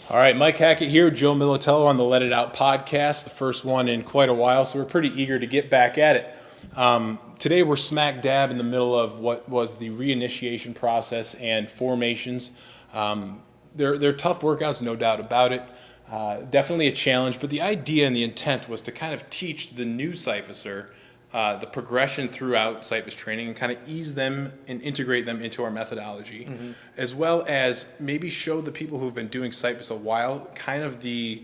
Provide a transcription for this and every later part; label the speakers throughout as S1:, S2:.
S1: All right, Mike Hackett here, Joe Militello on the Let It Out podcast, the first one in quite a while, so we're pretty eager to get back at it. Today we're smack dab in the middle of what was the reinitiation process and formations. They're tough workouts, no doubt about it. Definitely a challenge, but the idea and the intent was to kind of teach the new Cyphicer the progression throughout Cyphis training and kind of ease them and integrate them into our methodology, as well as maybe show the people who've been doing Cyphis a while kind of the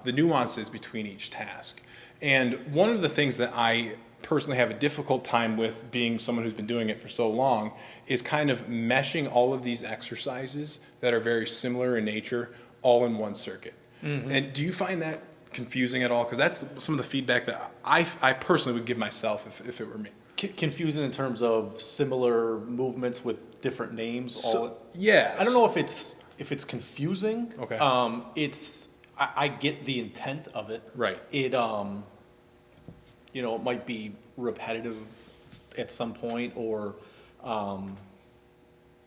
S1: nuances between each task. And one of the things that I personally have a difficult time with, being someone who's been doing it for so long, is kind of meshing all of these exercises that are very similar in nature all in one circuit. And do you find that confusing at all? Because that's some of the feedback that I personally would give myself if it were me.
S2: Confusing in terms of similar movements with different names.
S1: Yeah.
S2: I don't know if it's confusing.
S1: Okay.
S2: I get the intent of it.
S1: Right.
S2: It it might be repetitive at some point, or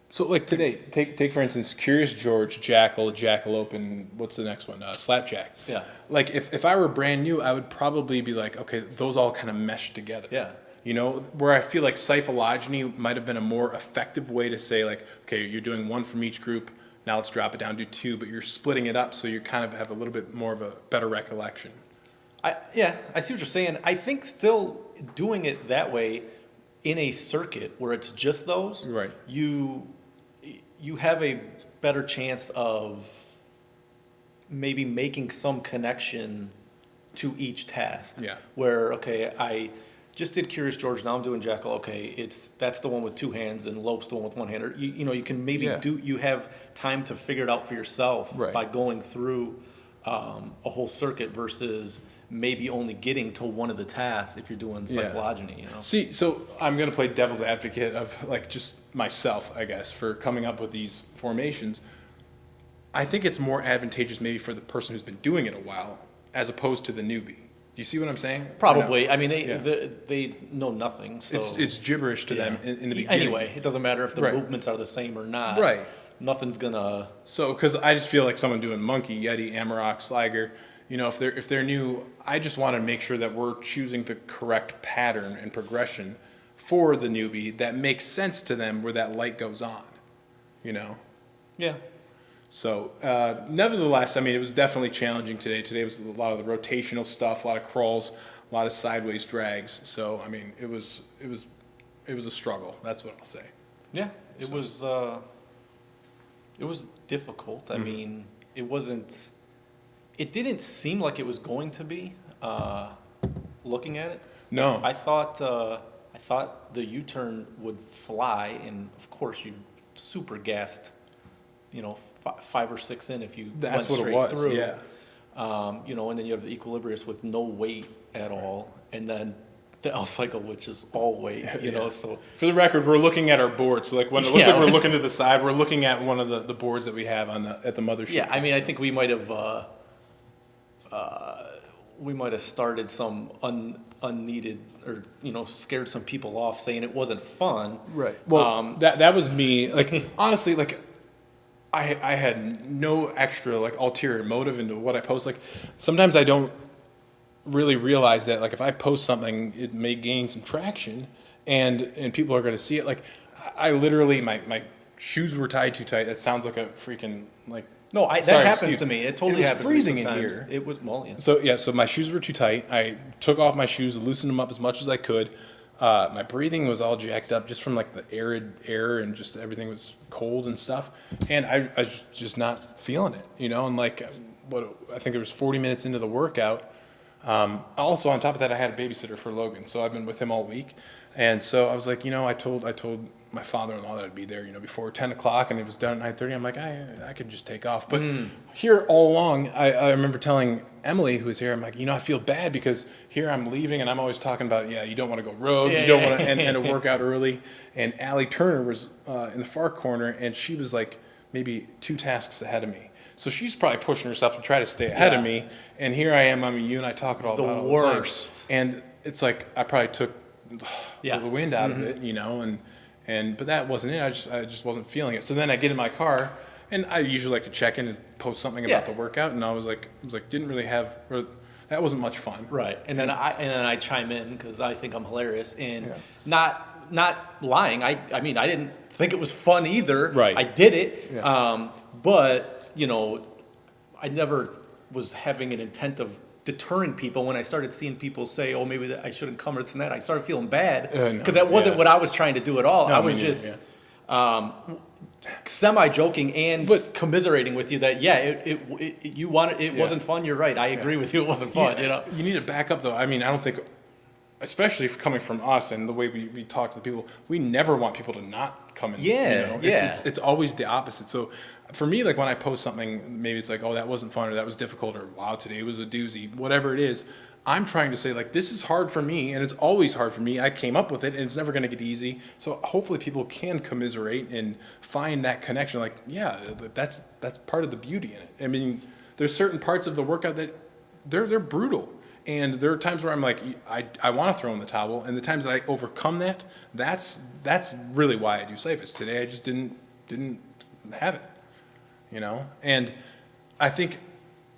S1: So like today, take for instance, Curious George, Jackalope, and what's the next one? Slapjack.
S2: Yeah.
S1: Like if I were brand new, I would probably be like, okay, those all kind of mesh together.
S2: Yeah.
S1: You know, where I feel like cyphylogeny might have been a more effective way to say, like, okay, you're doing one from each group, now let's drop it down to two, but you're splitting it up so you kind of have a little bit more of a better recollection.
S2: I see what you're saying. I think still doing it that way in a circuit where it's just those,
S1: Right.
S2: You have a better chance of maybe making some connection to each task.
S1: Yeah.
S2: Where, okay, I just did Curious George, now I'm doing Jackal. Okay, that's the one with two hands, and Lope's the one with one hand. Or you can maybe you have time to figure it out for yourself by going through a whole circuit versus maybe only getting to one of the tasks if you're doing cyphylogeny,
S1: See, so I'm going to play devil's advocate of like just myself, I guess, for coming up with these formations. I think it's more advantageous maybe for the person who's been doing it a while as opposed to the newbie. Do you see what I'm saying?
S2: Probably. I mean, they know nothing. So
S1: it's gibberish to them in the beginning.
S2: Anyway, it doesn't matter if the movements are the same or not.
S1: Right.
S2: Nothing's gonna.
S1: So, because I just feel like someone doing Monkey, Yeti, Amarok, Sliger, if they're new, I just want to make sure that we're choosing the correct pattern and progression for the newbie that makes sense to them, where that light goes on.
S2: Yeah.
S1: So, nevertheless, I mean, it was definitely challenging today. Today was a lot of the rotational stuff, a lot of crawls, a lot of sideways drags. So, I mean, it was a struggle. That's what I'll say.
S2: Yeah, it was difficult. I mean, it didn't seem like it was going to be, looking at it.
S1: No.
S2: I thought the U-turn would fly, and of course you super gassed, 5 or 6 in if you
S1: That's
S2: went
S1: what
S2: straight
S1: it was.
S2: through.
S1: Yeah.
S2: And then you have the equilibrious with no weight at all, and then the L cycle, which is all weight, so.
S1: For the record, we're looking at our board. So like when it looks like we're looking to the side, we're looking at one of the boards that we have at the mothership.
S2: Yeah, I mean, I think we might have started some unneeded, or scared some people off, saying it wasn't fun.
S1: Right. Well, that was me. Like honestly, like I had no extra like ulterior motive into what I post. Like sometimes I don't really realize that like if I post something, it may gain some traction, and people are going to see it. Like I literally my shoes were tied too tight. That sounds like a freaking like.
S2: No, that happens to me. It totally happens.
S1: It was freezing
S2: to me
S1: in
S2: sometimes.
S1: here.
S2: It was
S1: So my shoes were too tight. I took off my shoes, loosened them up as much as I could. My breathing was all jacked up just from like the arid air, and just everything was cold and stuff. And I was just not feeling it, And like I think it was 40 minutes into the workout. Also on top of that, I had a babysitter for Logan, so I've been with him all week. And so I was like, I told my father-in-law that I'd be there, before 10 o'clock, and it was done at 9:30. I'm like, I could just take off. But here all along, I remember telling Emily, who was here, I'm like, I feel bad because here I'm leaving, and I'm always talking about, you don't want to go rogue, you don't want to end a workout early. And Allie Turner was in the far corner, and she was like maybe 2 tasks ahead of me. So she's probably pushing herself to try to stay ahead of me. And here I am, you and I talk it all about all the
S2: worst.
S1: time. And it's like I probably took the wind out of it, but that wasn't it. I just wasn't feeling it. So then I get in my car, And I usually like to check in and post something about the workout, and I was like, didn't really have, or that wasn't much fun.
S2: Right. And then I chime in because I think I'm hilarious and not lying. I mean, I didn't think it was fun either.
S1: Right.
S2: I did it.
S1: Yeah.
S2: But, you know, I never was having an intent of deterring people. When I started seeing people say, oh, maybe I shouldn't come or this and that, I started feeling bad because that wasn't what I was trying to do at all.
S1: No,
S2: I was just semi-joking and commiserating with you that, it wasn't fun. You're right. I agree with you. It wasn't fun, you know.
S1: You need to back up, though. I mean, I don't think, especially coming from us and the way we talk to the people, we never want people to not come in.
S2: Yeah,
S1: you know? It's always the opposite. So for me, like when I post something, maybe it's like, oh, that wasn't fun, or that was difficult, or wow, today was a doozy, whatever it is. I'm trying to say, like, this is hard for me, and it's always hard for me. I came up with it, and it's never going to get easy. So hopefully people can commiserate and find that connection. Like, yeah, that's part of the beauty in it. I mean, there's certain parts of the workout that they're brutal. And there are times where I'm like, I want to throw in the towel. And the times that I overcome that, that's really why I do safest. Today I just didn't have it, you know? And I think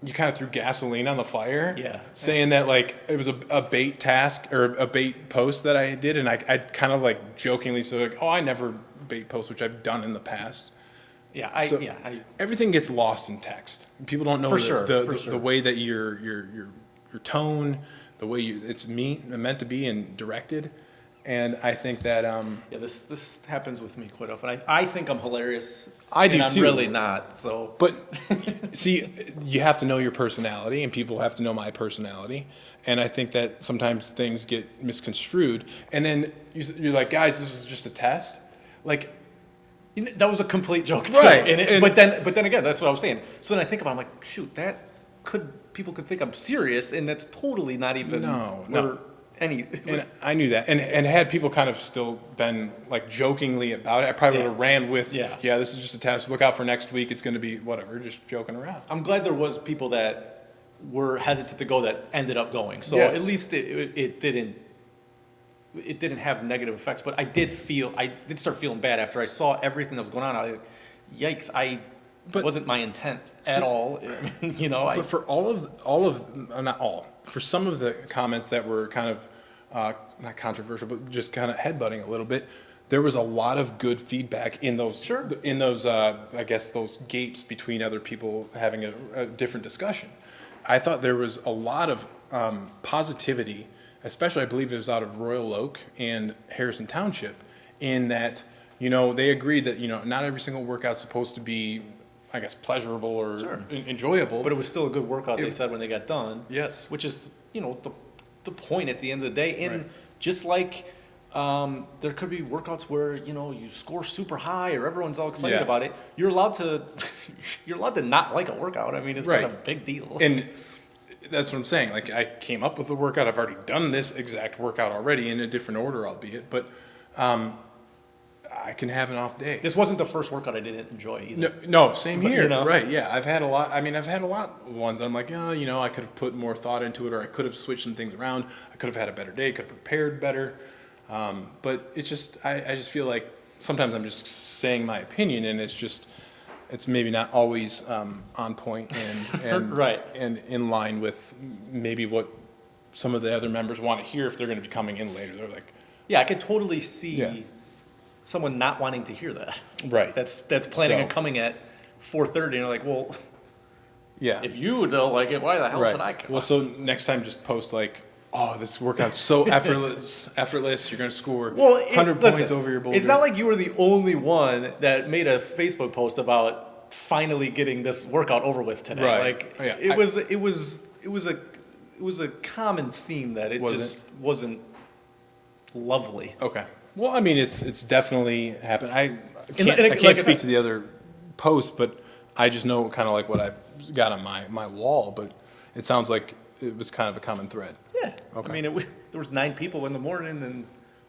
S1: you kind of threw gasoline on the fire, saying that like it was a bait task or a bait post that I did, and I kind of like jokingly said, like, oh, I never bait post, which I've done in the past. Everything gets lost in text. People don't know the way that your tone, the way it's meant to be and directed. And I think that
S2: this happens with me quite often. I think I'm hilarious.
S1: I do
S2: I'm
S1: too.
S2: really not. So,
S1: but see, you have to know your personality, and people have to know my personality. And I think that sometimes things get misconstrued. And then you're like, guys, this is just a test. Like,
S2: that was a complete joke, too.
S1: Right?
S2: But then again, that's what I was saying. So then I think about it, I'm like, shoot, people could think I'm serious, and that's totally not even
S1: no.
S2: And
S1: I knew that, and had people kind of still been like jokingly about it, I probably would have ran with, this is just a test. Look out for next week. It's going to be whatever, just joking around.
S2: I'm glad there was people that were hesitant to go that ended up going. So at least it didn't have negative effects. But I did start feeling bad after I saw everything that was going on. I was like, yikes! Wasn't my intent at all. I mean, you know.
S1: But for not all. For some of the comments that were kind of not controversial, but just kind of headbutting a little bit, there was a lot of good feedback in those. I guess those gates between other people having a different discussion. I thought there was a lot of positivity, especially I believe it was out of Royal Oak and Harrison Township, in that they agreed that not every single workout's supposed to be, I guess, pleasurable or enjoyable.
S2: But it was still a good workout, they said, when they got done.
S1: Yes.
S2: Which is, the point at the end of the day. And just like there could be workouts where, you score super high or everyone's all excited about it. You're allowed to not like a workout. I mean, it's not a big deal.
S1: And that's what I'm saying. Like, I came up with the workout. I've already done this exact workout already in a different order, albeit. But I can have an off day.
S2: This wasn't the first workout I didn't enjoy either.
S1: No, same here. Right, yeah. I've had a lot of ones that I'm like, I could have put more thought into it, or I could have switched some things around. I could have had a better day, could have prepared better. But it's just, I just feel like sometimes I'm just saying my opinion, and it's maybe not always on point and and in line with maybe what some of the other members want to hear if they're going to be coming in later. They're like,
S2: I could totally see someone not wanting to hear that.
S1: Right.
S2: That's planning on coming at 4:30, and you're like, well, if you don't like it, why the hell should I come?
S1: Well, so next time just post like, oh, this workout's so effortless. You're going to score 100 points over your boulder.
S2: It's not like you were the only one that made a Facebook post about finally getting this workout over with today.
S1: Right.
S2: Like it was a common theme that it just wasn't lovely.
S1: Okay. Well, I mean, it's definitely happened. I can't speak to the other posts, but I just know kind of like what I've got on my wall. But it sounds like it was kind of a common thread.
S2: Yeah. Okay. I mean, there was 9 people in the morning, and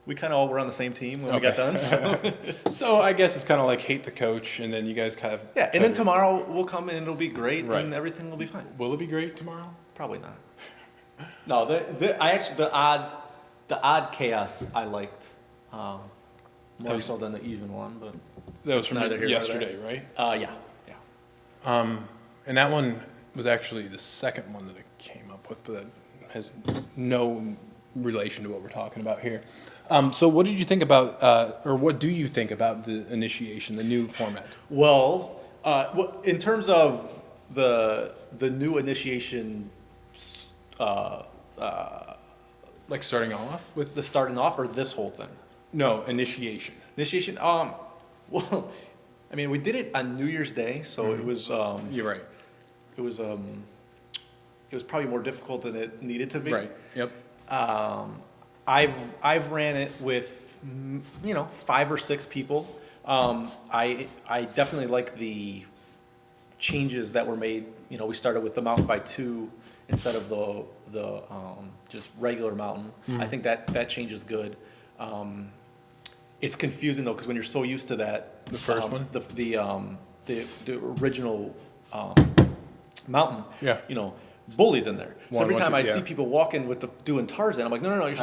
S2: we kind of all were on the same team when we got done. So.
S1: So I guess it's kind of like hate the coach, and then you guys kind of
S2: and then tomorrow we'll come and it'll be great, and everything will be fine.
S1: Will it be great tomorrow?
S2: Probably not. No, the odd chaos I liked. More so than the even one, but
S1: that was from yesterday, right?
S2: Yeah.
S1: And that one was actually the second one that I came up with, but that has no relation to what we're talking about here. So what did you think about, or what do you think about the initiation, the new format?
S2: Well, in terms of the new initiation,
S1: Like starting off with
S2: the starting off, or this whole thing?
S1: no initiation.
S2: Initiation. Well, I mean, we did it on New Year's Day, so it was.
S1: You're right.
S2: It was. It was probably more difficult than it needed to be.
S1: Right. Yep.
S2: I've ran it with 5 or 6 people. I definitely like the changes that were made. We started with the mountain by 2 instead of the just regular mountain. I think that change is good. It's confusing though, because when you're so used to that,
S1: The first one?
S2: the original mountain,
S1: Yeah.
S2: Bully's in there. So
S1: One,
S2: every
S1: one,
S2: time
S1: two,
S2: I
S1: yeah.
S2: see people walking with doing Tarzan, I'm like, no, you're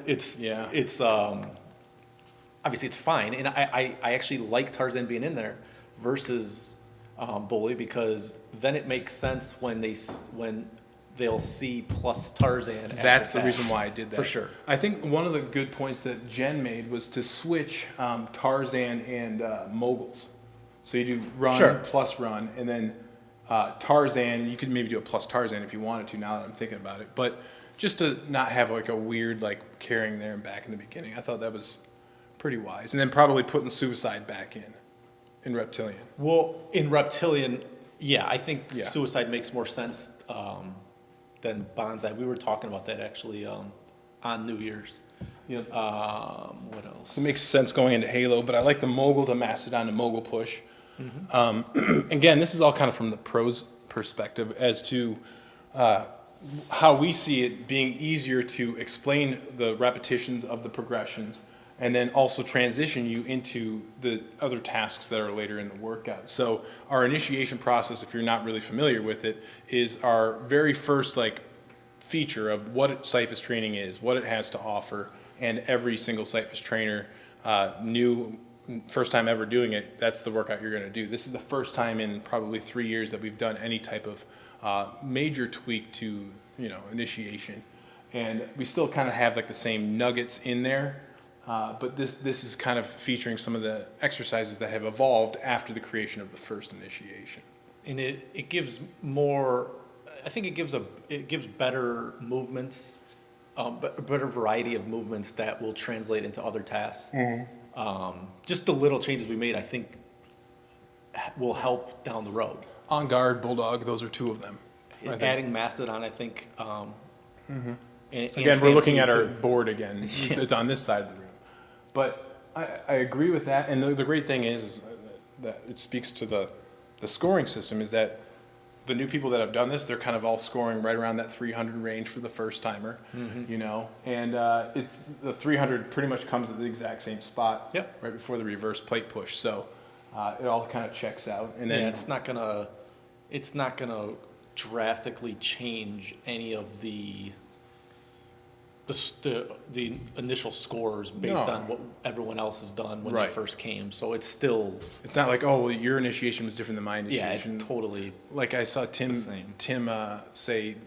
S2: just,
S1: Yeah.
S2: it's obviously it's fine, and I actually like Tarzan being in there versus Bully, because then it makes sense when they'll see plus Tarzan. after
S1: That's the
S2: that.
S1: reason why I did that.
S2: For sure.
S1: I think one of the good points that Jen made was to switch Tarzan and moguls. So you do run
S2: Sure.
S1: plus run, and then Tarzan, you could maybe do a plus Tarzan if you wanted to, now that I'm thinking about it. But just to not have like a weird like carrying there and back in the beginning, I thought that was pretty wise. And then probably putting suicide back in Reptilian.
S2: Well, in Reptilian, yeah, I think
S1: Yeah.
S2: Suicide makes more sense than Bonsai. We were talking about that actually on New Year's.
S1: Yep.
S2: What else?
S1: So it makes sense going into Halo, but I like the mogul to Mastodon to mogul push. Again, this is all kind of from the pros perspective as to how we see it being easier to explain the repetitions of the progressions and then also transition you into the other tasks that are later in the workout. So our initiation process, if you're not really familiar with it, is our very first like feature of what Cyphus training is, what it has to offer, and every single Cyphus trainer new first time ever doing it, that's the workout you're going to do. This is the first time in probably 3 years that we've done any type of major tweak to initiation, and we still kind of have like the same nuggets in there, but this is kind of featuring some of the exercises that have evolved after the creation of the first initiation.
S2: And it gives more. I think it gives better movements, a better variety of movements that will translate into other tasks. Just the little changes we made, I think, will help down the road.
S1: On guard, bulldog, those are 2 of them. I think.
S2: Adding Mastodon, I think. And
S1: Again, we're looking at our
S2: Stampede,
S1: board again. It's on this side of the room. But I agree with that. And the great thing is that it speaks to the scoring system, is that the new people that have done this, they're kind of all scoring right around that 300 range for the first timer, and it's the 300 pretty much comes at the exact same spot,
S2: Yep.
S1: right before the reverse plate push. So it all kind of checks out. And then
S2: it's not gonna drastically change any of the initial scores based
S1: No.
S2: on what everyone else has done when
S1: Right.
S2: they first came. So it's still,
S1: it's not like, oh, well, your initiation was different than my
S2: yeah, it's
S1: initiation.
S2: totally.
S1: Like I saw Tim
S2: same.
S1: say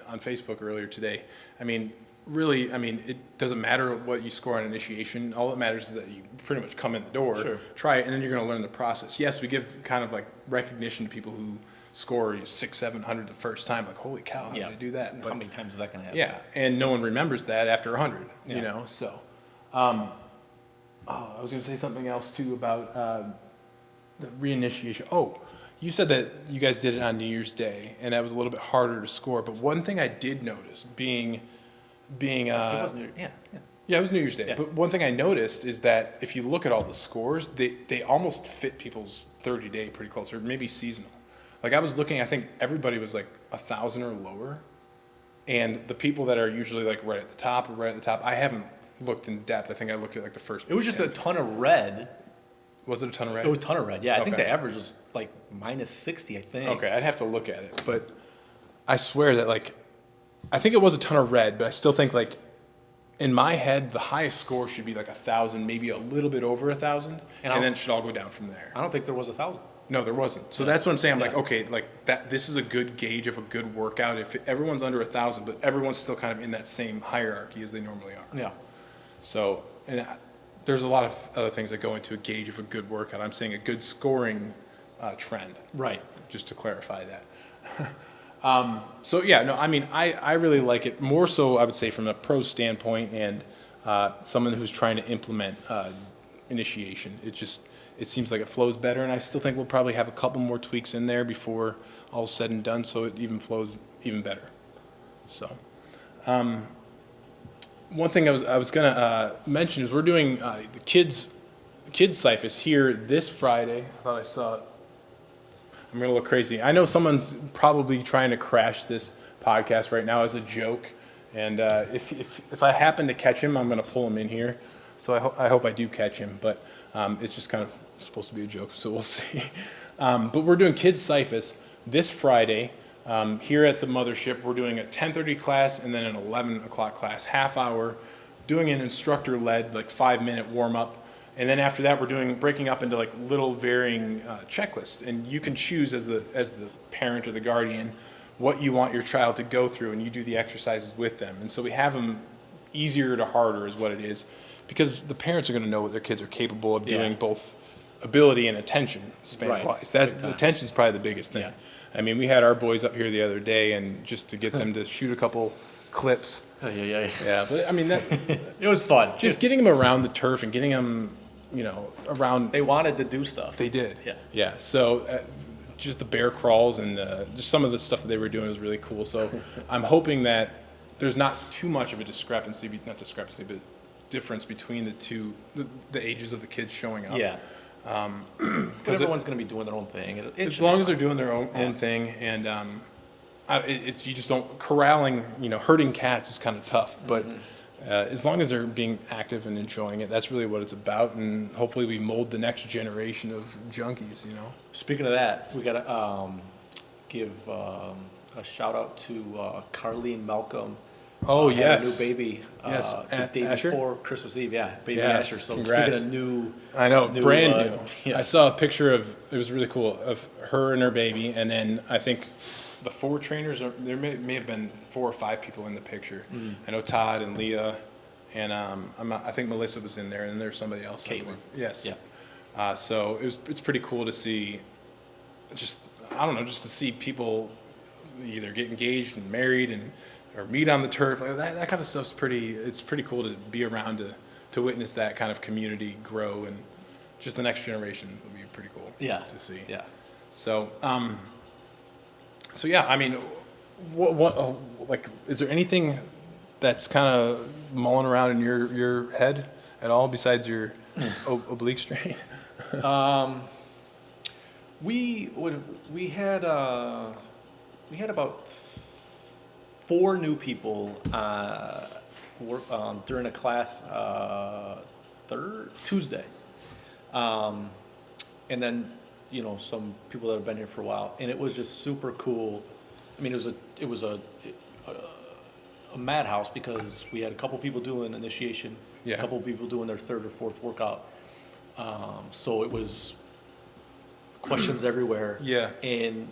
S1: on Facebook earlier today. I mean, really, it doesn't matter what you score on initiation. All that matters is that you pretty much come in the door,
S2: Sure.
S1: try it, and then you're going to learn the process. Yes, we give kind of like recognition to people who score 600, 700 the first time. Like, holy cow, how did they do that?
S2: How many times is that gonna happen?
S1: Yeah, and no one remembers that after 100,
S2: Yeah.
S1: so. I was going to say something else too about the reinitiation. Oh, you said that you guys did it on New Year's Day, and that was a little bit harder to score. But one thing I did notice, being
S2: It wasn't, yeah.
S1: yeah, it was New Year's Day.
S2: Yeah.
S1: But one thing I noticed is that if you look at all the scores, they almost fit people's 30-day pretty close, or maybe seasonal. Like I was looking, I think everybody was like 1,000 or lower, and the people that are usually like right at the top, I haven't looked in depth. I think I looked at like the first.
S2: It was just a ton of red.
S1: Was it a ton of red?
S2: It was a ton of red. Yeah, I think
S1: Okay.
S2: the average was like minus 60, I think.
S1: Okay, I'd have to look at it, but I swear that like, I think it was a ton of red, but I still think like, in my head, the highest score should be like 1,000, maybe a little bit over 1,000, and then it should all go down from there.
S2: I don't think there was 1,000.
S1: No, there wasn't. So that's what I'm saying. I'm like, okay, like that. This is a good gauge of a good workout. If everyone's under 1,000, but everyone's still kind of in that same hierarchy as they normally are.
S2: Yeah.
S1: So, and there's a lot of other things that go into a gauge of a good workout. I'm saying a good scoring trend.
S2: Right.
S1: Just to clarify that. So yeah, no, I mean, I really like it more so, I would say, from a pro standpoint and someone who's trying to implement initiation. It seems like it flows better, and I still think we'll probably have a couple more tweaks in there before all's said and done, so it even flows even better. So, one thing I was gonna mention is we're doing the kids Cyphus here this Friday. I thought I saw it. I'm gonna look crazy. I know someone's probably trying to crash this podcast right now as a joke, and if I happen to catch him, I'm gonna pull him in here. So I hope I do catch him, but it's just kind of supposed to be a joke, so we'll see. But we're doing Kids Cyphus this Friday here at the mothership. We're doing a 10:30 class and then an 11 o'clock class, half hour, doing an instructor-led, like 5-minute warm-up. And then after that, we're breaking up into like little varying checklists, and you can choose as the parent or the guardian what you want your child to go through, and you do the exercises with them. And so we have them easier to harder is what it is, because the parents are going to know what their kids are capable of doing, both ability and attention span wise. That attention is probably the biggest thing. Yeah. I mean, we had our boys up here the other day, and just to get them to shoot a couple clips. Yeah, but I mean that
S2: it was fun.
S1: Just getting them around the turf and getting them, around.
S2: They wanted to do stuff.
S1: They did.
S2: Yeah.
S1: Yeah. So just the bear crawls and just some of the stuff that they were doing was really cool. So I'm hoping that there's not too much of a difference between the ages of the kids showing up.
S2: Yeah. Because everyone's going to be doing their own thing.
S1: As long as they're doing their own thing, and you just don't corralling. Herding cats is kind of tough, but as long as they're being active and enjoying it, that's really what it's about. And hopefully, we mold the next generation of junkies.
S2: Speaking of that, we got to give a shout out to Carlene Malcolm.
S1: Oh,
S2: had
S1: yes.
S2: a new baby.
S1: Yes.
S2: The day
S1: Asher?
S2: before Christmas Eve. Yeah, baby
S1: Yes,
S2: Asher. So
S1: congrats.
S2: speaking of new,
S1: I know, brand new.
S2: Yeah.
S1: I saw a picture it was really cool, of her and her baby, and then I think the 4 trainers, there may have been 4 or 5 people in the picture. I know Todd and Leah, and I think Melissa was in there, and there's somebody else.
S2: Caitlin.
S1: Yes.
S2: Yeah.
S1: So it's pretty cool to see, just to see people either get engaged and married or meet on the turf. Like that kind of stuff's it's pretty cool to be around to witness that kind of community grow, and just the next generation would be pretty cool to see.
S2: Yeah.
S1: So, so yeah, I mean, what is there anything that's kind of mulling around in your head at all besides your oblique strain?
S2: We had about 4 new people during a class Tuesday, and then some people that have been here for a while, and it was just super cool. I mean, it was a madhouse because we had a couple people doing initiation, a couple people doing their 3rd or 4th workout. So it was questions everywhere.
S1: Yeah.
S2: And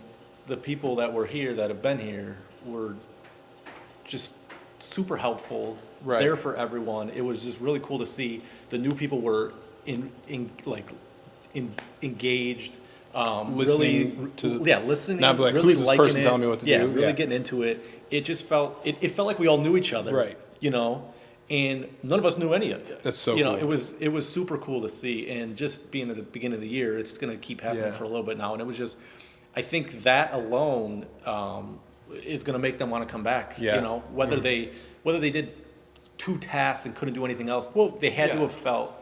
S2: the people that were here, that have been here, were just super helpful, there for everyone. It was just really cool to see the new people were engaged,
S1: Listening
S2: listening,
S1: not be like,
S2: really
S1: who's this
S2: liking
S1: person
S2: it,
S1: telling me what to do?
S2: really getting into it. It just felt like we all knew each other,
S1: Right.
S2: And none of us knew any of it.
S1: That's so cool.
S2: It was super cool to see, and just being at the beginning of the year, it's going to keep happening for a little bit now, and it was just, I think that alone is going to make them want to come back. Whether they did 2 tasks and couldn't do anything else. Well, they had to have felt.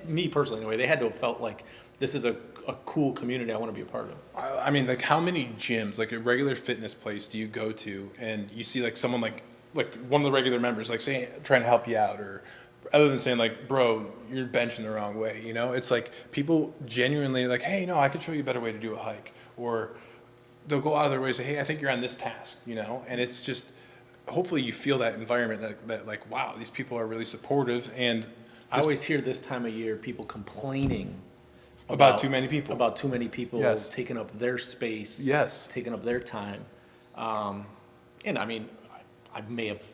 S2: Me personally, anyway, they had to have felt like this is a cool community I want to be a part of.
S1: I mean, like, how many gyms, like a regular fitness place, do you go to and you see like someone like one of the regular members, like saying, trying to help you out, or other than saying like, bro, you're benching the wrong way, it's like people genuinely like, hey, no, I could show you a better way to do a hike, or they'll go out of their way and say, hey, I think you're on this task, and it's just, hopefully you feel that environment that like, wow, these people are really supportive. And
S2: I always hear this time of year people complaining
S1: about too many people.
S2: About too many people
S1: Yes.
S2: taking up their space.
S1: Yes.
S2: Taking up their time. And I mean, I may have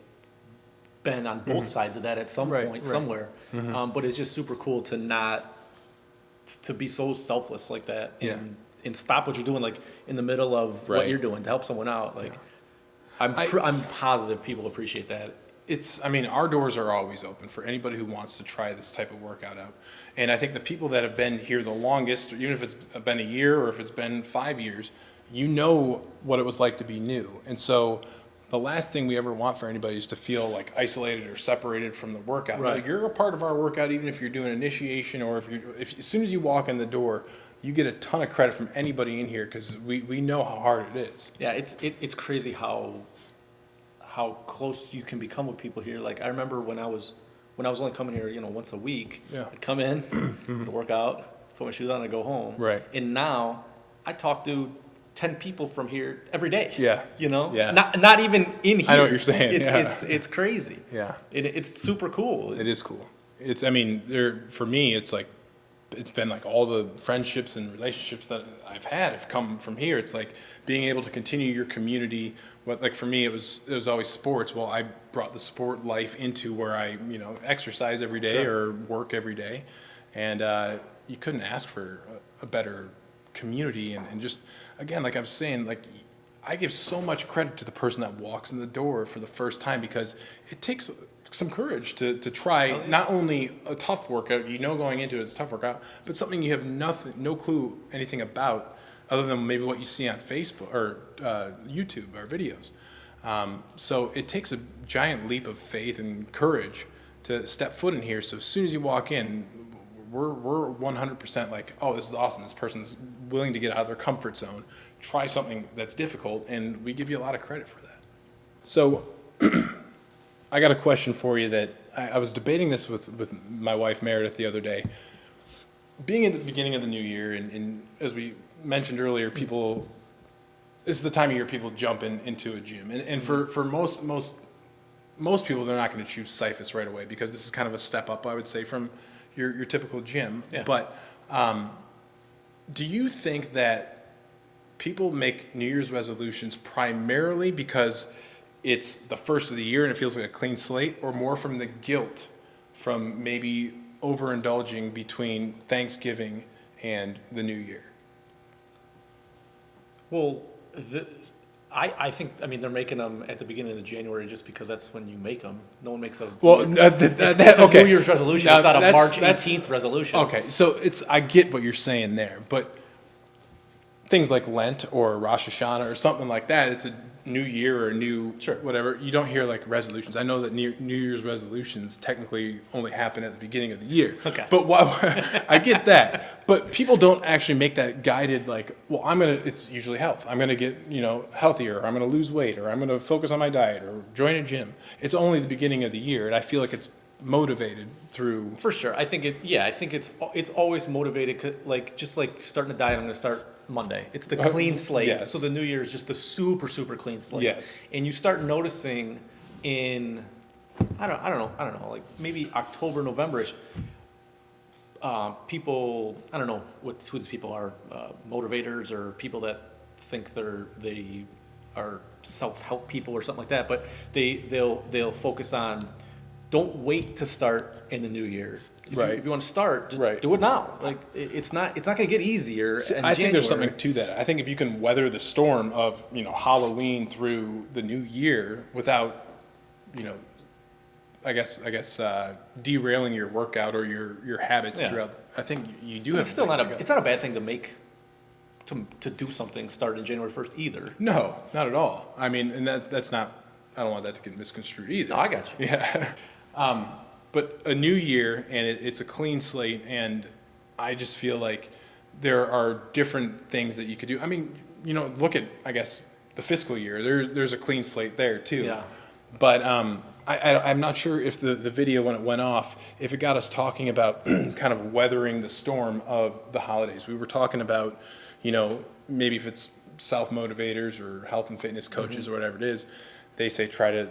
S2: been on both sides of that at some point, somewhere. But it's just super cool to be so selfless like that and stop what you're doing, like in the middle of what you're doing to help someone out. Like, I'm positive people appreciate that.
S1: I mean, our doors are always open for anybody who wants to try this type of workout out. And I think the people that have been here the longest, even if it's been a year or if it's been 5 years, you know what it was like to be new. And so the last thing we ever want for anybody is to feel like isolated or separated from the workout.
S2: Right.
S1: Like, you're a part of our workout, even if you're doing initiation or if as soon as you walk in the door, you get a ton of credit from anybody in here because we know how hard it is.
S2: Yeah, it's crazy how close you can become with people here. Like, I remember when I was only coming here, once a week.
S1: Yeah.
S2: I'd come in, I'd work out, put my shoes on, and go home.
S1: Right.
S2: And now I talk to 10 people from here every day.
S1: Yeah.
S2: Yeah. Not even in here.
S1: I know what you're saying.
S2: It's crazy.
S1: Yeah.
S2: It's super cool.
S1: It is cool. For me, it's been like all the friendships and relationships that I've had have come from here. It's like being able to continue your community. Like for me, it was always sports. Well, I brought the sport life into where I, exercise every day or work every day. And you couldn't ask for a better community. And just, again, like I was saying, like, I give so much credit to the person that walks in the door for the first time because it takes some courage to try not only a tough workout, going into it as a tough workout, but something you have no clue anything about other than maybe what you see on Facebook or YouTube or videos. So it takes a giant leap of faith and courage to step foot in here. So as soon as you walk in, we're 100% like, oh, this is awesome. This person's willing to get out of their comfort zone, try something that's difficult, and we give you a lot of credit for that. So I got a question for you that I was debating this with my wife Meredith the other day. Being at the beginning of the new year, and as we mentioned earlier, this is the time of year people jump into a gym. And for most people, they're not going to choose Cyphus right away because this is kind of a step up, I would say, from your typical gym.
S2: Yeah.
S1: But do you think that people make New Year's resolutions primarily because it's the first of the year and it feels like a clean slate, or more from the guilt from maybe overindulging between Thanksgiving and the New Year?
S2: Well, I think they're making them at the beginning of January just because that's when you make them. No one makes a that's a New Year's resolution. It's not a March 18th resolution.
S1: Okay, so I get what you're saying there, but things like Lent or Rosh Hashanah or something like that, it's a new year or a new whatever. You don't hear like resolutions. I know that New Year's resolutions technically only happen at the beginning of the year.
S2: Okay.
S1: But I get that. But people don't actually make that guided like, well, it's usually health. I'm going to get, healthier, or I'm going to lose weight, or I'm going to focus on my diet, or join a gym. It's only the beginning of the year, and I feel like it's motivated through.
S2: For sure. I think it's always motivated, just like starting a diet, I'm going to start Monday. It's the clean slate.
S1: Yes.
S2: So the new year is just the super, super clean slate.
S1: Yes.
S2: And you start noticing in, I don't know, like maybe October, November-ish, people, I don't know who these people are, motivators or people that think they are self-help people or something like that, but they'll focus on, don't wait to start in the new year. If you want to start, just do it now. Like, it's not going to get easier.
S1: I think there's something to that. I think if you can weather the storm of Halloween through the new year without derailing your workout or your habits throughout, I think you do have.
S2: It's still it's not a bad thing to make to do something start in January 1st either.
S1: No, not at all. I mean, and that's not. I don't want that to get misconstrued either.
S2: No, I got you.
S1: Yeah. But a new year, and it's a clean slate, and I just feel like there are different things that you could do. I mean, look at, I guess, the fiscal year. There's a clean slate there, too.
S2: Yeah.
S1: But I'm not sure if the video, when it went off, if it got us talking about kind of weathering the storm of the holidays. We were talking about, maybe if it's self-motivators or health and fitness coaches or whatever it is, they say try to,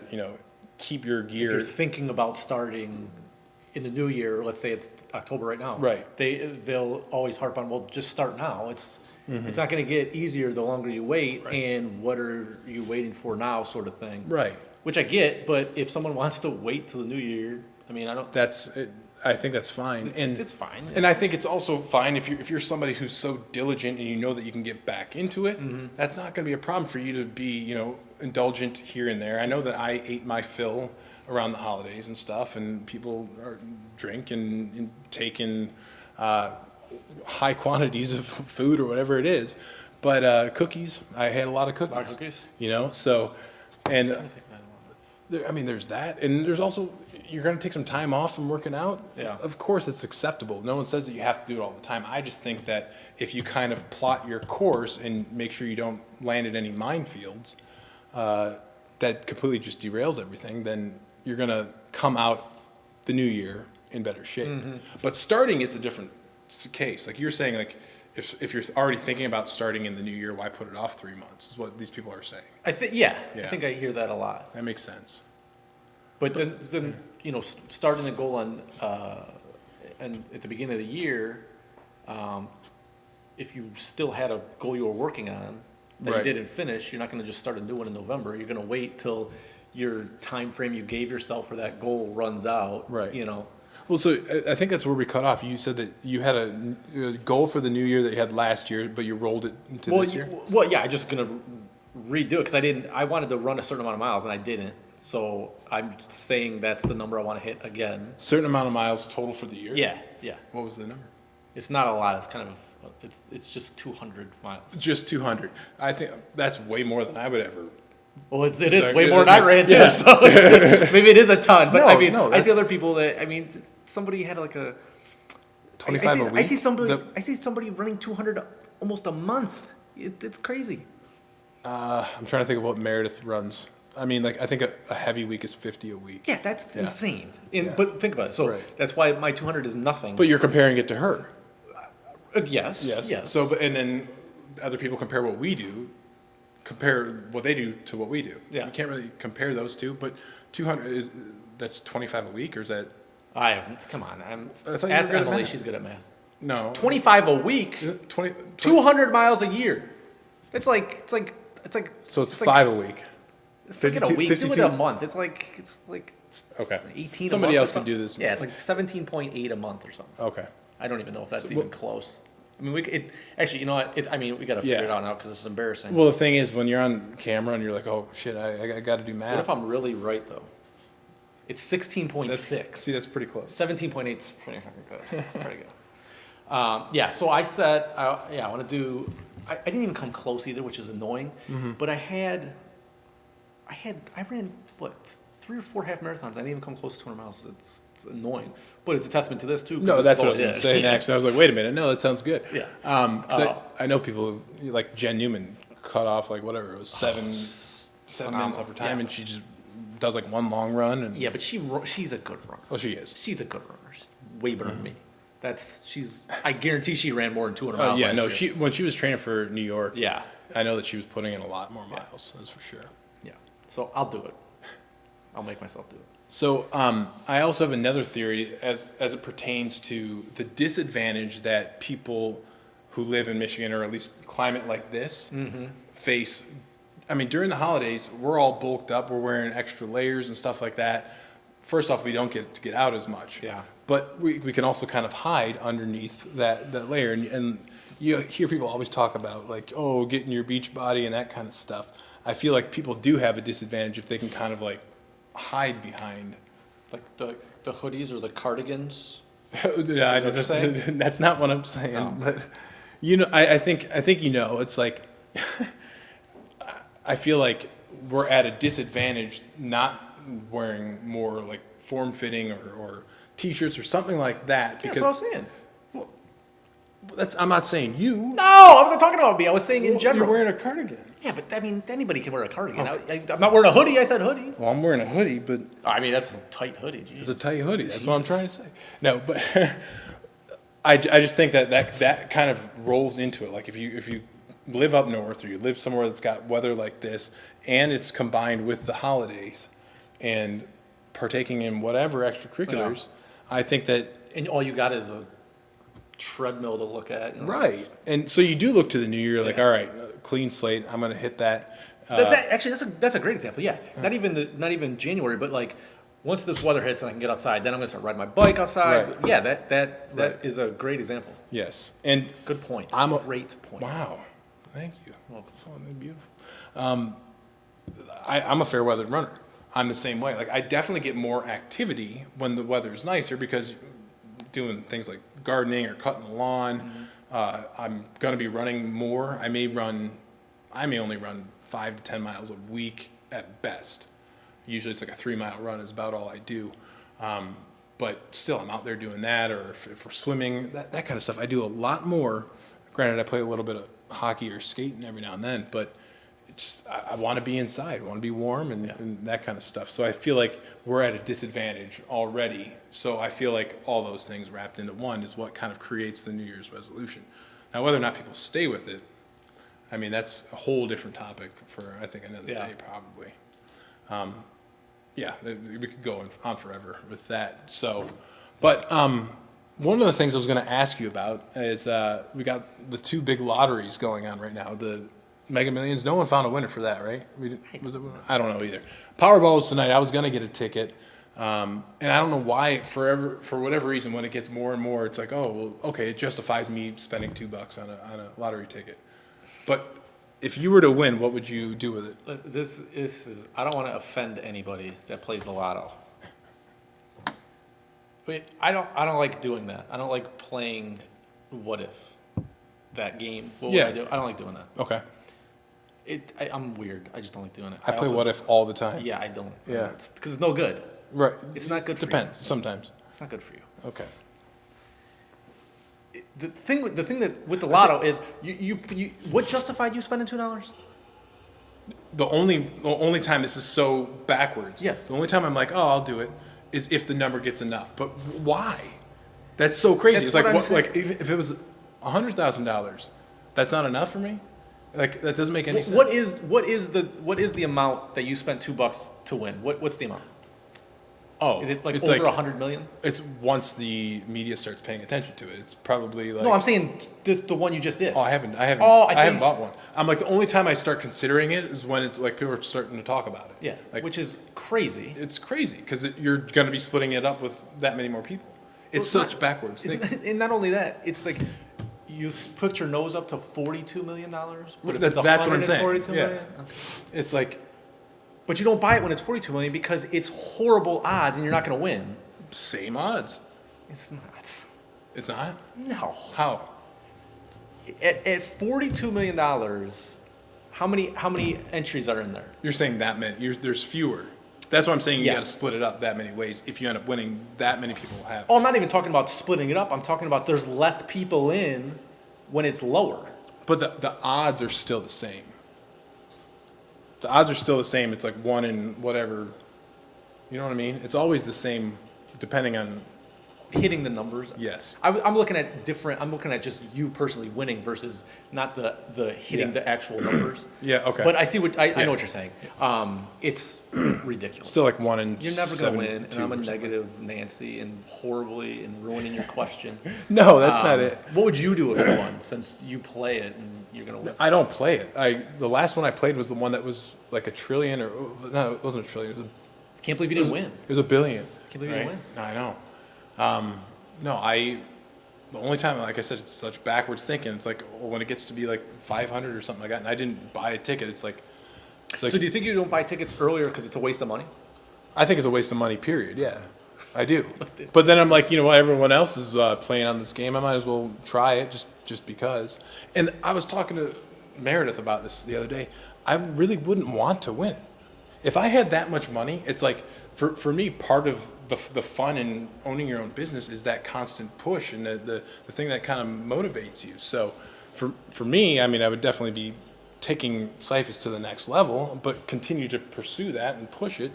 S1: keep your gear.
S2: If you're thinking about starting in the new year, let's say it's October right now.
S1: Right.
S2: They'll always harp on, well, just start now. It's not going to get easier the longer you wait,
S1: Right.
S2: and what are you waiting for now, sort of thing.
S1: Right.
S2: Which I get, but if someone wants to wait till the new year, I mean, I don't.
S1: I think that's fine.
S2: It's fine.
S1: And I think it's also fine if you're somebody who's so diligent and you know that you can get back into it. That's not going to be a problem for you to be, indulgent here and there. I know that I ate my fill around the holidays and stuff, and people drink and take in high quantities of food or whatever it is. But cookies, I had a lot of cookies.
S2: A lot of cookies?
S1: So, and there's that, and there's also, you're going to take some time off from working out.
S2: Yeah.
S1: Of course, it's acceptable. No one says that you have to do it all the time. I just think that if you kind of plot your course and make sure you don't land in any minefields, that completely just derails everything, then you're going to come out the new year in better shape. But starting, it's a different case. Like you're saying, like if you're already thinking about starting in the new year, why put it off 3 months? Is what these people are saying.
S2: I think I hear that a lot.
S1: That makes sense.
S2: But then starting the goal on and at the beginning of the year, if you still had a goal you were working on that
S1: Right.
S2: you didn't finish, you're not going to just start a new one in November. You're going to wait till your time frame you gave yourself for that goal runs out.
S1: Right. Well, so I think that's where we cut off. You said that you had a goal for the new year that you had last year, but you rolled it into this year?
S2: Well, yeah, I'm just going to redo it because I wanted to run a certain amount of miles and I didn't. So I'm saying that's the number I want to hit again.
S1: Certain amount of miles total for the year?
S2: Yeah.
S1: What was the number?
S2: It's not a lot. It's kind of, it's just 200 miles.
S1: Just 200. I think that's way more than I would ever.
S2: Well, it is way more than I ran too, yeah. So maybe it is a ton. But I see other people that, somebody had like a
S1: 25 a week?
S2: I see somebody running 200 almost a month. It's crazy.
S1: I'm trying to think of what Meredith runs. I think a heavy week is 50 a week.
S2: Yeah, that's insane. But think about it. So that's why my 200 is nothing.
S1: But you're comparing it to her.
S2: Yes.
S1: So, and then other people compare what we do, compare what they do to what we do.
S2: Yeah.
S1: You can't really compare those two, but 200 that's 25 a week, or is that?
S2: I haven't. Come on.
S1: I thought you
S2: Ask
S1: were good at
S2: Emily.
S1: math.
S2: She's good at math.
S1: No.
S2: 25 a week.
S1: 20
S2: 200 miles a year. It's like.
S1: So it's 5 a week.
S2: Forget a week.
S1: 52.
S2: Do it a month. It's like
S1: Okay.
S2: 18.
S1: Somebody
S2: a month
S1: else can do this.
S2: Yeah, it's like 17.8 a month or something.
S1: Okay.
S2: I don't even know if that's even close. Actually, you know what? We got to figure it out now because it's embarrassing.
S1: Well, the thing is, when you're on camera and you're like, oh shit, I got to do math.
S2: What if I'm really right though? It's 16.6.
S1: See, that's pretty close.
S2: 17.8 is pretty good. Pretty good. Yeah. So I said, I want to do. I didn't even come close either, which is annoying. But I ran what 3 or 4 half marathons. I didn't even come close to 200 miles. It's annoying, but it's a testament to this too.
S1: No, that's what I was going to say next. I was like, wait a minute, no, that sounds good.
S2: Yeah.
S1: 'Cause I know people like Jen Newman cut off like whatever it was 7 minutes off her time, and she just does like one long run. And
S2: yeah, but she's a good runner.
S1: Oh, she is.
S2: She's a good runner. She's way better than me. I guarantee she ran more than 200 miles.
S1: Yeah,
S2: last year.
S1: when she was training for New York.
S2: Yeah.
S1: I know that she was putting in a lot more miles. That's for sure.
S2: Yeah. So I'll do it. I'll make myself do it.
S1: So I also have another theory as it pertains to the disadvantage that people who live in Michigan, or at least climate like this, face. During the holidays, we're all bulked up. We're wearing extra layers and stuff like that. First off, we don't get to get out as much.
S2: Yeah.
S1: But we can also kind of hide underneath that layer. And you hear people always talk about, like, oh, getting your beach body and that kind of stuff. I feel like people do have a disadvantage if they can kind of, like, hide behind.
S2: Like the hoodies or the cardigans?
S1: Yeah, that's not what I'm saying. No. But, I think it's like, I feel like we're at a disadvantage not wearing more, like, form-fitting or T-shirts or something like that.
S2: Yeah, that's what I was saying.
S1: Well, I'm not saying you.
S2: No, I wasn't talking about me. I was saying in general.
S1: You're wearing a cardigan.
S2: Yeah, but anybody can wear a cardigan. Okay. I'm not wearing a hoodie. I said hoodie.
S1: Well, I'm wearing a hoodie, but
S2: that's a tight hoodie. Geez.
S1: It's a tight hoodie. That's what I'm trying to say. No, but I just think that kind of rolls into it. Like if you live up north or you live somewhere that's got weather like this, and it's combined with the holidays, and partaking in whatever extracurriculars. I think that
S2: And all you got is a treadmill to look at. You know?
S1: right, and so you do look to the new year like,
S2: Yeah.
S1: all right, clean slate. I'm going to hit that.
S2: Actually, that's a great example. Yeah, not even January, but like once this weather hits and I can get outside, then I'm gonna start riding my bike outside.
S1: Right.
S2: Yeah, that
S1: Right.
S2: is a great example.
S1: Yes, and
S2: Good point. Great point.
S1: wow, thank you.
S2: Welcome.
S1: Fun and beautiful. I'm a fair weathered runner. I'm the same way. Like I definitely get more activity when the weather's nicer because doing things like gardening or cutting the lawn. I'm gonna be running more. I may only run 5 to 10 miles a week at best. Usually it's like a 3-mile run is about all I do. But still, I'm out there doing that, or if we're swimming, that kind of stuff. I do a lot more. Granted, I play a little bit of hockey or skating every now and then, but I want to be inside. I want to be warm and that kind of stuff. So I feel like we're at a disadvantage already. So I feel like all those things wrapped into one is what kind of creates the New Year's resolution. Now, whether or not people stay with it, I mean, that's a whole different topic for, I think, another day probably. We could go on forever with that. So, but one of the things I was going to ask you about is we got the 2 big lotteries going on right now. The Mega Millions. No one found a winner for that, right? I don't know either. Powerball was tonight. I was going to get a ticket. And I don't know why, for whatever reason, when it gets more and more, it's like, oh, well, okay, it justifies me spending $2 on a lottery ticket. But if you were to win, what would you do with it?
S2: This is. I don't want to offend anybody that plays the lotto. Wait, I don't like doing that. I don't like playing what if that game. What would I do? I don't like doing that.
S1: Okay.
S2: I'm weird. I just don't like doing it.
S1: I play what if all the time.
S2: Yeah, I don't.
S1: Yeah.
S2: Because it's no good.
S1: Right.
S2: It's not good for you.
S1: Depends. Sometimes.
S2: It's not good for you.
S1: Okay.
S2: The thing that with the lotto is you what justified you spending $2?
S1: The only time this is so backwards.
S2: Yes.
S1: The only time I'm like, oh, I'll do it, is if the number gets enough. But why? That's so crazy.
S2: That's
S1: it's like
S2: what I'm saying.
S1: like if it was $100,000, that's not enough for me. Like that doesn't make any sense.
S2: What is the amount that you spent $2 to win? What's the amount?
S1: Oh,
S2: Is it like
S1: it's
S2: over 100 million?
S1: It's once the media starts paying attention to it. It's probably like.
S2: No, I'm saying the one you just did.
S1: Oh, I haven't
S2: Oh,
S1: I haven't bought one. I'm like the only time I start considering it is when it's like people are starting to talk about it.
S2: Yeah,
S1: Like,
S2: which is crazy.
S1: it's crazy because you're going to be splitting it up with that many more people. It's
S2: Well,
S1: such backwards thing.
S2: And not only that, it's like you put your nose up to $42 million. But if
S1: That's
S2: it's
S1: what I'm saying.
S2: 142
S1: Yeah.
S2: million? Okay.
S1: It's like
S2: But you don't buy it when it's 42 million because it's horrible odds and you're not going to win.
S1: same odds.
S2: It's not.
S1: It's not?
S2: No.
S1: How?
S2: At $42 million, how many entries are in there?
S1: You're saying that many. There's fewer. That's what I'm saying. You
S2: Yeah.
S1: got to split it up that many ways. If you end up winning, that many people will have.
S2: Oh, I'm not even talking about splitting it up. I'm talking about there's less people in when it's lower.
S1: But the odds are still the same. The odds are still the same. It's like 1 in whatever. You know what I mean? It's always the same, depending on.
S2: Hitting the numbers.
S1: Yes.
S2: I'm looking at different. I'm looking at just you personally winning versus not the hitting
S1: Yeah.
S2: the actual numbers.
S1: Yeah. Okay.
S2: But I see what I
S1: Yeah.
S2: know what you're saying. It's ridiculous.
S1: Still like 1 in.
S2: You're never gonna win, and
S1: 72
S2: I'm a
S1: or something.
S2: negative Nancy and horribly and ruining your question.
S1: No, that's not it.
S2: What would you do if you won? Since you play it and you're gonna win.
S1: I don't play it. The last one I played was the one that was like a trillion or no, it wasn't a trillion.
S2: Can't believe you didn't win.
S1: It was a billion.
S2: Can't believe you didn't win.
S1: No, I know. The only time, like I said, it's such backwards thinking. It's like when it gets to be like 500 or something like that, and I didn't buy a ticket. It's like.
S2: So do you think you don't buy tickets earlier because it's a waste of money?
S1: I think it's a waste of money. Period. Yeah, I do. But then I'm like, you know what? Everyone else is playing on this game. I might as well try it just because. And I was talking to Meredith about this the other day. I really wouldn't want to win. If I had that much money, it's like for me, part of the fun in owning your own business is that constant push and the thing that kind of motivates you. So for me, I mean, I would definitely be taking Cyphus to the next level, but continue to pursue that and push it.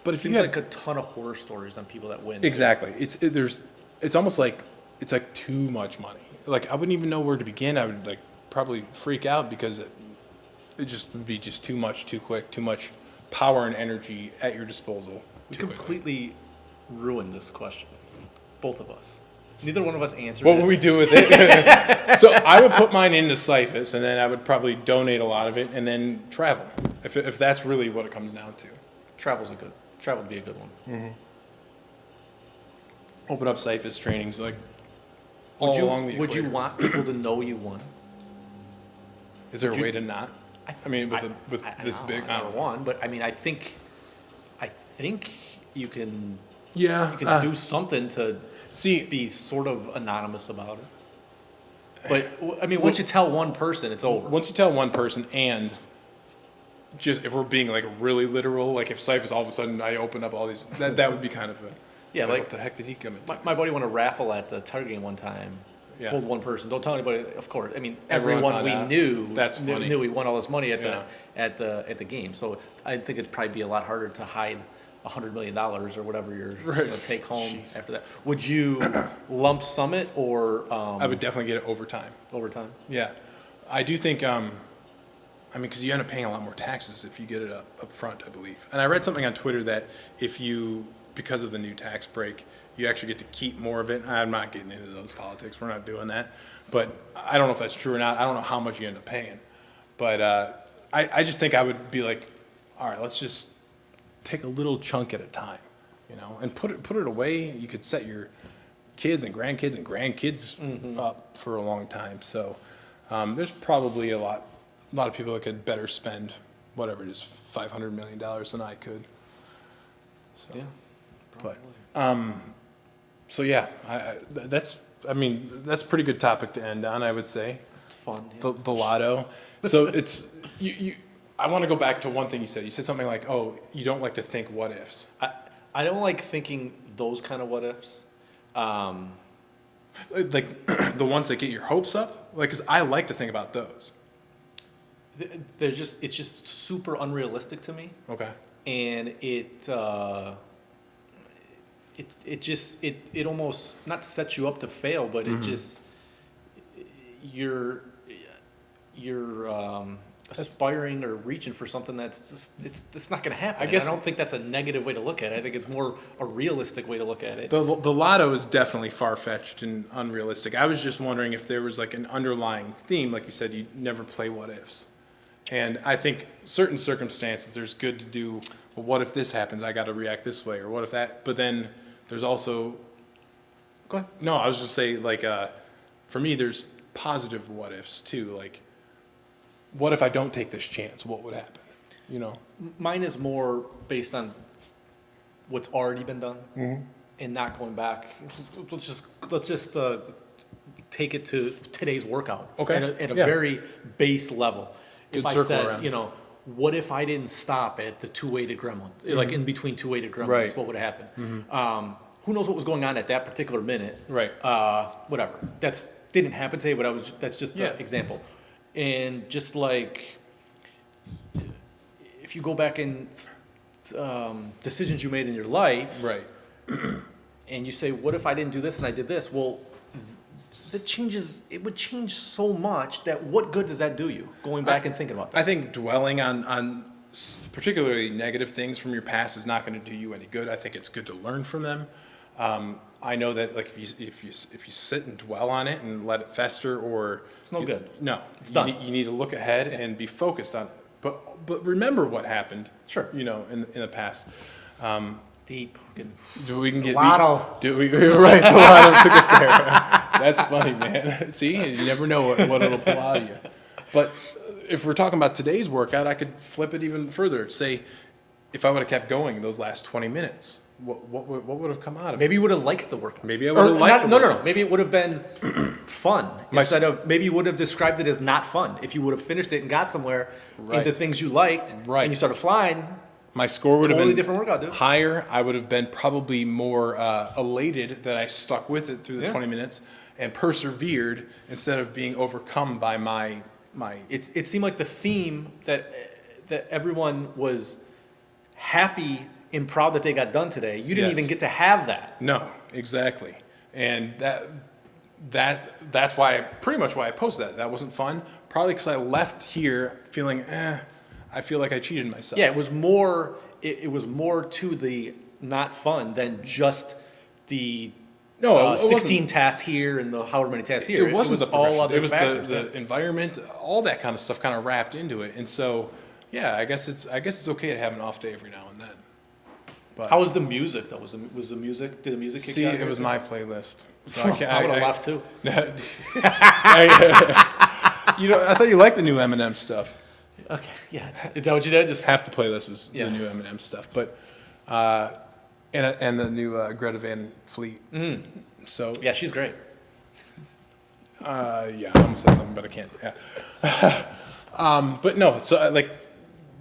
S1: But if you
S2: Seems
S1: had
S2: like a ton of horror stories on people that win.
S1: exactly, it's almost like it's like too much money. Like I wouldn't even know where to begin. I would like probably freak out because it just would be just too much, too quick, too much power and energy at your disposal.
S2: We
S1: too quickly.
S2: completely ruined this question. Both of us. Neither one of us answered
S1: What
S2: it.
S1: would we do with it? So I would put mine into Cyphus, and then I would probably donate a lot of it, and then travel, if that's really what it comes down to.
S2: Travel would be a good one.
S1: Open up Cyphus trainings like all along the
S2: Would you
S1: equator.
S2: want people to know you won?
S1: Is there a way to not? I mean, with this
S2: know,
S1: big,
S2: I never won, but I mean, I think you can do something to be sort of anonymous about it. But I mean, once you tell one person, it's over.
S1: Once you tell one person, and just if we're being like really literal, like if Cyphus all of a sudden I open up all these, that would be kind of
S2: like
S1: what the heck did he come into?
S2: My buddy won a raffle at the Target game one time.
S1: Yeah.
S2: Told one person, don't tell anybody. Of course, I mean
S1: Everyone
S2: everyone we
S1: found out.
S2: knew
S1: That's funny.
S2: knew he won all this money at
S1: Yeah.
S2: the game. So I think it'd probably be a lot harder to hide $100 million or whatever you're going to take home after that. Would you lump sum it or?
S1: I would definitely get it overtime.
S2: Overtime.
S1: Yeah, I do think. I mean, because you end up paying a lot more taxes if you get it up front, I believe. And I read something on Twitter that if you, because of the new tax break, you actually get to keep more of it. I'm not getting into those politics. We're not doing that. But I don't know if that's true or not. I don't know how much you end up paying. But I just think I would be like, all right, let's just take a little chunk at a time, and put it away. You could set your kids and grandkids up for a long time. So there's probably a lot of people that could better spend whatever it is, $500 million than I could. So,
S2: Yeah.
S1: but so yeah, that's a pretty good topic to end on, I would say.
S2: It's fun. Yeah.
S1: The Lotto. So it's you. I want to go back to one thing you said. You said something like, "Oh, you don't like to think what ifs."
S2: I don't like thinking those kind of what ifs.
S1: Like the ones that get your hopes up. Like, because I like to think about those.
S2: It's just super unrealistic to me.
S1: Okay.
S2: And it almost not sets you up to fail, but it just you're aspiring or reaching for something that's just it's not going to happen.
S1: I guess
S2: I don't think that's a negative way to look at it. I think it's more a realistic way to look at it.
S1: The Lotto is definitely far-fetched and unrealistic. I was just wondering if there was like an underlying theme, like you said, you never play what ifs. And I think certain circumstances, there's good to do, well, what if this happens? I got to react this way, or what if that? But then there's also,
S2: Go ahead.
S1: no, I was just saying, like, for me, there's positive what ifs too. Like, what if I don't take this chance? What would happen?
S2: Mine is more based on what's already been done and not going back. Let's just take it to today's workout.
S1: Okay.
S2: At a
S1: Yeah.
S2: very base level.
S1: Good
S2: If I
S1: circle
S2: said,
S1: around.
S2: what if I didn't stop at the two-weighted gremlin, like in between two-weighted gremlins,
S1: Right.
S2: what would have happened? Who knows what was going on at that particular minute?
S1: Right.
S2: Whatever. That's didn't happen today, but that's just
S1: Yeah.
S2: an example. And just like if you go back in decisions you made in your life,
S1: Right.
S2: and you say, what if I didn't do this and I did this? Well, it would change so much that what good does that do you, going back and thinking about that?
S1: I think dwelling on particularly negative things from your past is not going to do you any good. I think it's good to learn from them. I know that like if you sit and dwell on it and let it fester, or
S2: It's no good.
S1: No,
S2: It's
S1: you
S2: done.
S1: You need to look ahead and be focused on it. But remember what happened.
S2: Sure.
S1: In the past.
S2: Deep.
S1: Do we can get
S2: Lotto.
S1: Do we right? The Lotto took us there. That's funny, man. See, you never know what it'll pull out of you. But if we're talking about today's workout, I could flip it even further. Say, if I would have kept going those last 20 minutes, what would have come out of it?
S2: Maybe you would have liked the workout.
S1: Maybe I would have liked
S2: No.
S1: workout.
S2: Maybe it would have been fun instead of, maybe you would have described it as not fun. If you would have finished it and got somewhere
S1: Right.
S2: into things you liked,
S1: Right.
S2: and you started flying,
S1: My score would have
S2: totally
S1: been
S2: different workout, dude.
S1: higher. I would have been probably more elated that I stuck with it through the
S2: Yeah.
S1: 20 minutes and persevered instead of being overcome by my.
S2: It seemed like the theme that everyone was happy and proud that they got done today. You didn't
S1: Yes.
S2: even get to have that.
S1: No, exactly, and that's why pretty much why I posted that. That wasn't fun. Probably because I left here feeling, I feel like I cheated myself.
S2: Yeah, it was more. It was more to the not fun than just the
S1: No, it
S2: 16
S1: wasn't.
S2: tasks here and the however many tasks here.
S1: It wasn't
S2: was
S1: the
S2: all
S1: progression.
S2: other
S1: It was
S2: factors.
S1: the environment, all that kind of stuff, kind of wrapped into it. And so, yeah, I guess it's okay to have an off day every now and then. But
S2: How was the music though? Was the music? Did the music kick
S1: see,
S2: you out
S1: it
S2: here,
S1: was
S2: too?
S1: my playlist. So
S2: I would have left too.
S1: I thought you liked the new Eminem stuff.
S2: Okay, yeah. Is that what you did? Just
S1: Half the playlist was
S2: Yeah.
S1: the new Eminem stuff, but and the new Greta Van Fleet. So
S2: yeah, she's great.
S1: yeah, I almost said something, but I can't. Yeah. But no, so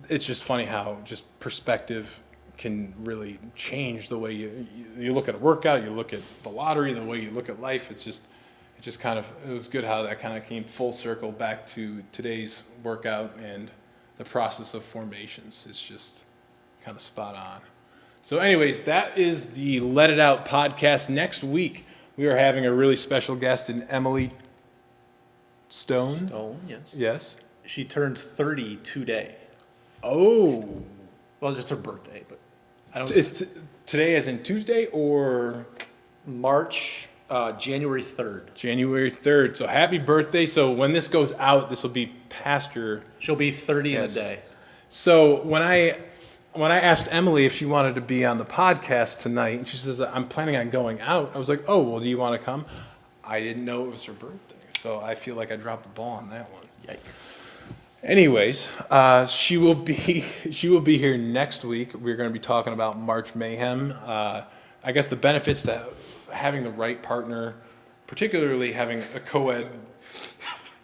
S1: it's just funny how just perspective can really change the way you look at a workout, you look at the lottery, the way you look at life. It was good how that kind of came full circle back to today's workout, and the process of formations is just kind of spot on. So anyways, that is the Let It Out podcast. Next week, we are having a really special guest in Emily Stone.
S2: Oh, yes.
S1: Yes.
S2: She turned 30 today.
S1: Oh.
S2: Well, just her birthday, but I don't.
S1: Is today as in Tuesday or
S2: January 3rd.
S1: January 3rd? So happy birthday. So when this goes out, this will be past your...
S2: She'll be 30
S1: Yes.
S2: in a day.
S1: So when I asked Emily if she wanted to be on the podcast tonight, and she says, I'm planning on going out, I was like, oh, well, do you want to come? I didn't know it was her birthday, so I feel like I dropped the ball on that one.
S2: Yikes.
S1: Anyways, she will be here next week. We're going to be talking about March Mayhem. I guess the benefits to having the right partner, particularly having a co-ed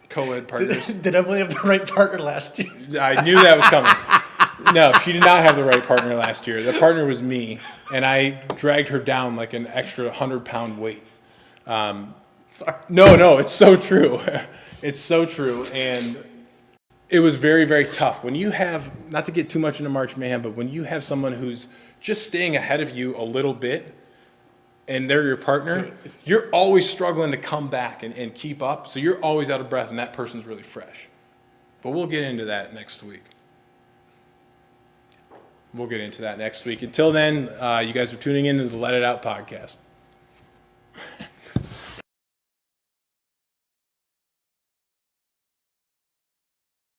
S1: partner.
S2: Did Emily have the right partner last year?
S1: I knew that was coming. No, she did not have the right partner last year. The partner was me, and I dragged her down like an extra 100-pound weight.
S2: Sorry.
S1: No, it's so true. It's so true, and it was very, very tough. When you have, not to get too much into March Mayhem, but when you have someone who's just staying ahead of you a little bit, and they're your partner, you're always struggling to come back and keep up, so you're always out of breath, and that person's really fresh. But we'll get into that next week. Until then, you guys are tuning in to the Let It Out podcast.